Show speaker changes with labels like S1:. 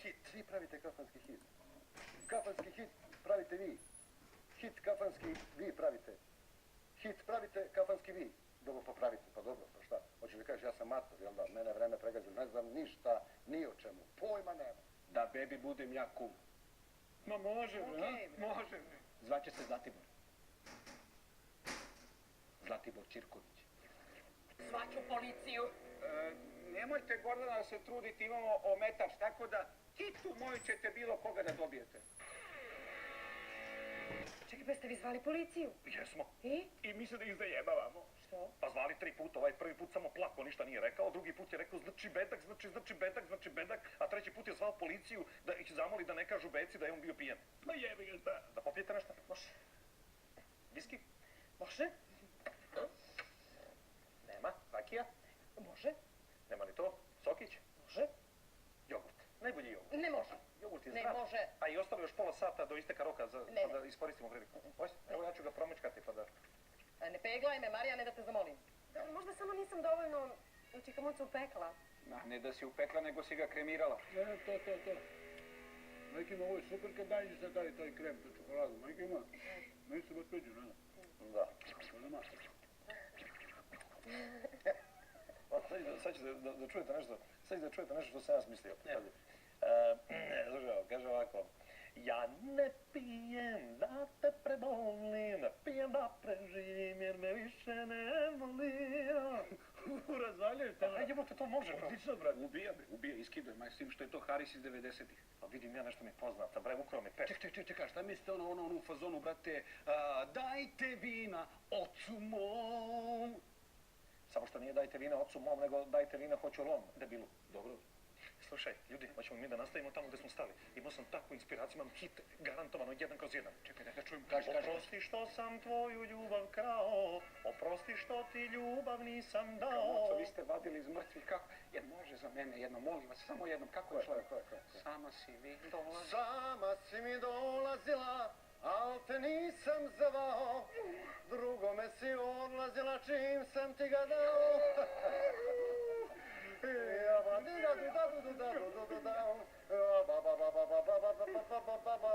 S1: hit.
S2: Vi pravite kafanski hit. Kafanski hit pravite vi. Hit kafanski vi pravite. Hit pravite, kafanski vi. Dobro, popravite, pa dobro, pa šta? Hoćeš da kažeš, ja sam mator, jel da? Mene vreme pregazilo, ne znam ništa, ni o čemu. Pojma nema.
S1: Da bebi budem ja kum.
S3: Ma može, bre,
S4: Okej, bre.
S3: može, bre.
S1: Zvaće se Zlatibor. Zlatibor Ćirković.
S4: Zvaću policiju.
S3: Nemojte, Gordana, da se trudite, imamo ometač, tako da hitu moju ćete bilo koga da dobijete.
S4: Čekaj, pa ste vi zvali policiju?
S5: Jesmo.
S4: I?
S5: I mi se da ih zajebavamo.
S4: Što?
S5: Pa zvali 3 puta, ovaj prvi put samo plako, ništa nije rekao, drugi put je rekao znači bedak, znači bedak, a treći put je zvao policiju da ih zamoli da ne kažu beci da je on bio pijen. Ma jebi ga šta? Da popijete nešto?
S4: Može.
S5: Viski?
S4: Može?
S5: Nema. Rakija?
S4: Može?
S5: Nema ni to. Sokić?
S4: Može?
S5: Jogurt. Najbolji jogurt.
S4: Ne može.
S5: Jogurt je
S4: Ne
S5: zdrav.
S4: može.
S5: A i ostalo još pola sata do isteka roka
S4: Ne,
S5: pa da iskoristimo priliku. Hoće? Evo ja ću ga promućkati pa da...
S4: Ne peglaj me, Marijane, da te zamolim. Možda samo nisam dovoljno učikamoca upekla.
S3: Ne da si upekla, nego si ga kremirala.
S6: Ne, to. Majkima, ovo je super kad dađe sad taj krem, tu čokoladu. Majkima, meni se baš peđu, ne znam.
S5: Da.
S6: To nema.
S5: Sad ćete da čujete nešto, što sam ja smislio. Slušaj, kaže ovako. Ja ne pijem da te prebolim, pijem da preživim jer me više ne volim.
S6: Razvaljuješ te,
S5: Ajde, jebote, to može, bro.
S6: Odlično, brat.
S3: Ubija, iskiduje, maj s tim što je to Haris iz 90-ih.
S5: Pa vidim ja nešto mi poznata, bre, ukrao mi peš.
S3: Čekaj, šta mislite ono u fazonu, brate, dajte vina ocu mom.
S5: Samo što nije dajte vina ocu mom, nego dajte vina hoću lom, debilu.
S3: Dobro.
S5: Slušaj, ljudi, hoćemo mi da nastavimo tamo gde smo stali. Imao sam takvu inspiraciju, imam hit, garantovano 1/1.
S3: Čekaj, da ga čujem,
S5: Oprosti što sam tvoju ljubav krao, oprosti što ti ljubav nisam dao.
S3: Moco, vi ste vadili iz mrtvih, kako? Jer može za mene jedno, molim vas, samo jednom, kako je šlo? Sama si mi dolazila.
S2: Sama si mi dolazila, al te nisam zavao. Drugome si odlazila čim sam ti ga dao. Ja ba di da du da du da du du da. Ba ba ba ba ba ba ba ba ba ba ba ba